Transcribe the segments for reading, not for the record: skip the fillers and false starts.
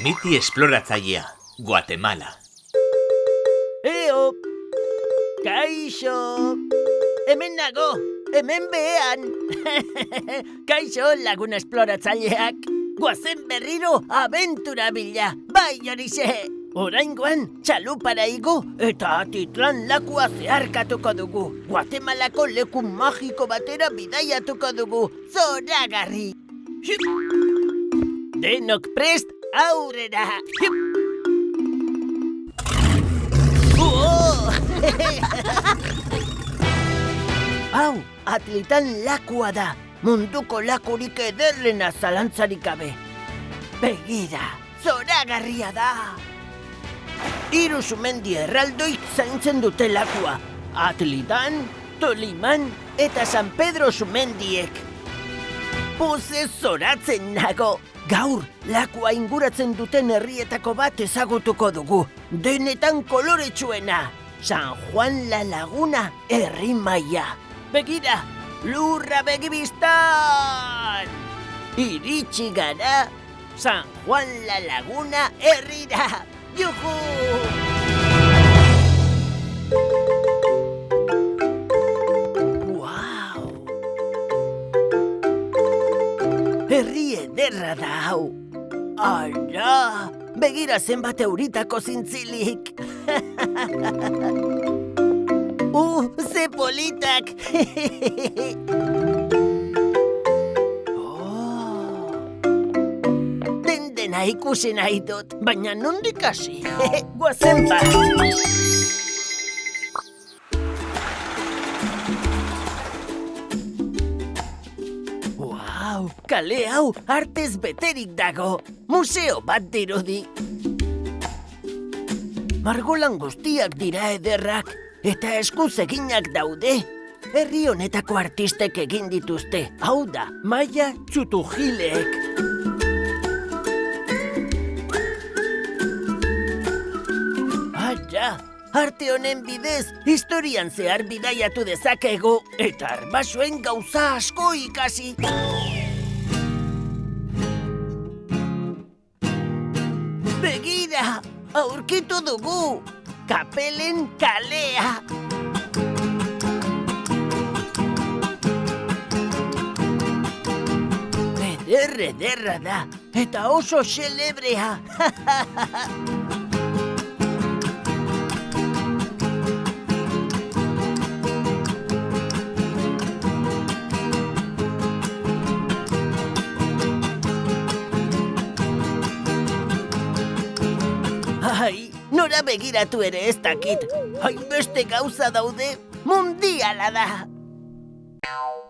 Miti esploratzailea, Guatemala. Eo! Kaixo! Hemen nago! Hemen behean! Kaixo, laguna esploratzaileak! Goazen berriro abentura bila! Bai horixe! Oraingoan, txalupara igo eta Atitlan lakua zeharkatuko dugu. Guatemalako leku magiko batera bidaiatuko dugu. Zoragarri! Denok prest, aurrera! Hau, Atlitan lakua da. Munduko lakurik ederrena zalantzarik gabe. Begira, zoragarria da. 3 sumendi erraldoik zaintzen dute lakua. Atlitan, Toliman eta San Pedro sumendiek. Pozez zoratzen nago. Gaur, lakua inguratzen duten herrietako bat ezagutuko dugu. Denetan koloretsuena. San Juan la Laguna herri maila. Begira, lurra begibistan! Iritsi gara, San Juan la Laguna herrira. Juhu! Wow! Herri ederra da hau. Ara! Begira zenbat euritako zintzilik. Ze politak! Dena ikusi nahi dut, baina nondik hasi? Goazen ba! Wow, kale hau artez beterik dago. Museo bat dirudi. Margolan guztiak dira ederrak, eta eskuz eginak daude. Herri honetako artistek egin dituzte. Hau da, Maia Txutujileek. Arte honen bidez, historian zehar bidaiatu dezakegu, eta arbasoen gauza asko ikasi. Begira, aurkitu dugu, Kapelen kalea. Ederra da, eta oso xelebrea. Ai, nora begiratu ere ez dakit. Hainbeste gauza daude, mundiala da.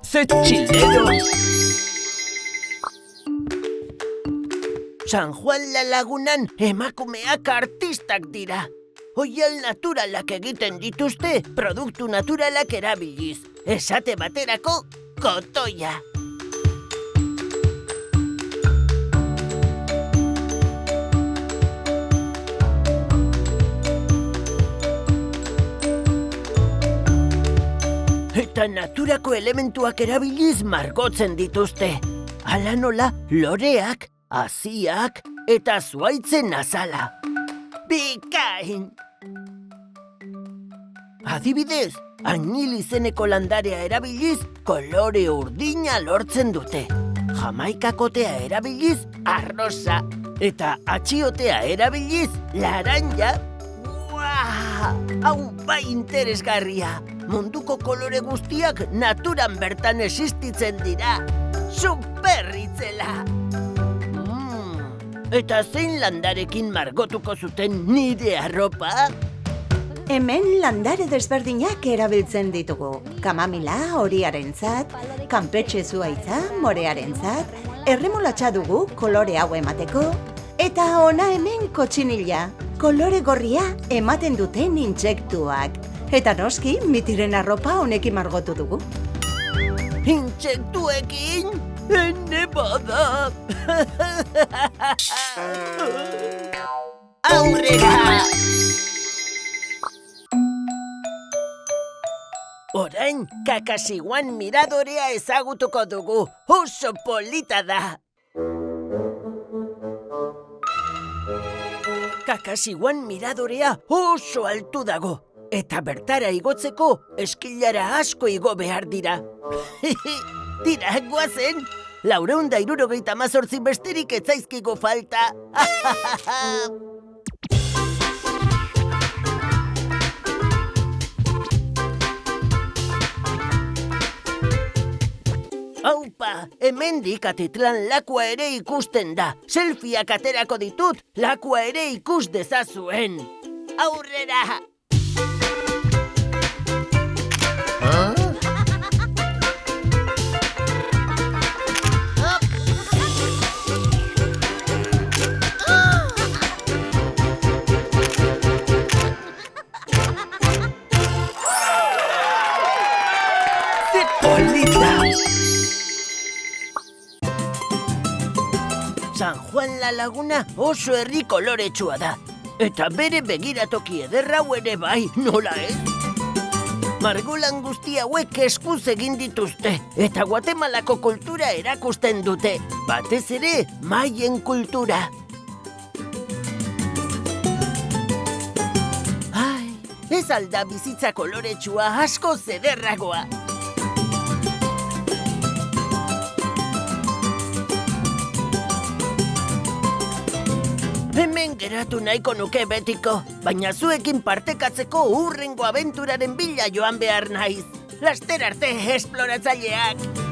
Ze txilero! San Juan la Lagunan emakumeak artistak dira. Oial naturalak egiten dituzte, produktu naturalak erabiliz. Esate baterako, kotoia. Eta naturako elementuak erabiliz margotzen dituzte. Hala nola, loreak, haziak eta zuaitzen azala. Bikain! Adibidez, añil izeneko landarea erabiliz, kolore urdina lortzen dute. Jamaikakotea erabiliz, arrosa. Eta atxiotea erabiliz, laranja. Hau bai interesgarria. Munduko kolore guztiak naturan bertan existitzen dira. Superritzela! Eta zein landarekin margotuko zuten nire arropa? Hemen landare desberdinak erabiltzen ditugu. Kamamila horiarentzat, kanpetxe zuhaitza morearentzat, erremolatxa dugu kolore hau emateko, eta ona hemen kotxinila, kolore gorria ematen duten intsektuak. Eta noski, Mitiren arropa honekin margotu dugu. Intsektuekin? Ene bada! Aurrera! Orain, kakasiguan miradorea ezagutuko dugu. Oso polita da! Kakasiwan miradorea oso altu dago. Eta bertara igotzeko eskilara asko igo behar dira. Tira, guazen! 478 besterik ez zaizkigu falta. Aupa, hemendik Atitlan lakua ere ikusten da. Selfieak aterako ditut, lakua ere ikus dezazuen. Aurrera! San Juan la Laguna oso herri koloretsua da. Eta bere begiratoki ederra ere bai, nola ez? Margolan guzti hauek eskuz egin dituzte, eta Guatemalako kultura erakusten dute. Batez ere, maien kultura. Ai, ez alda bizitza koloretsua asko zederragoa. Hemen geratu nahiko nuke betiko, baina zuekin partekatzeko hurrengo abenturaren bila joan behar naiz. Laster arte, esploratzaileak!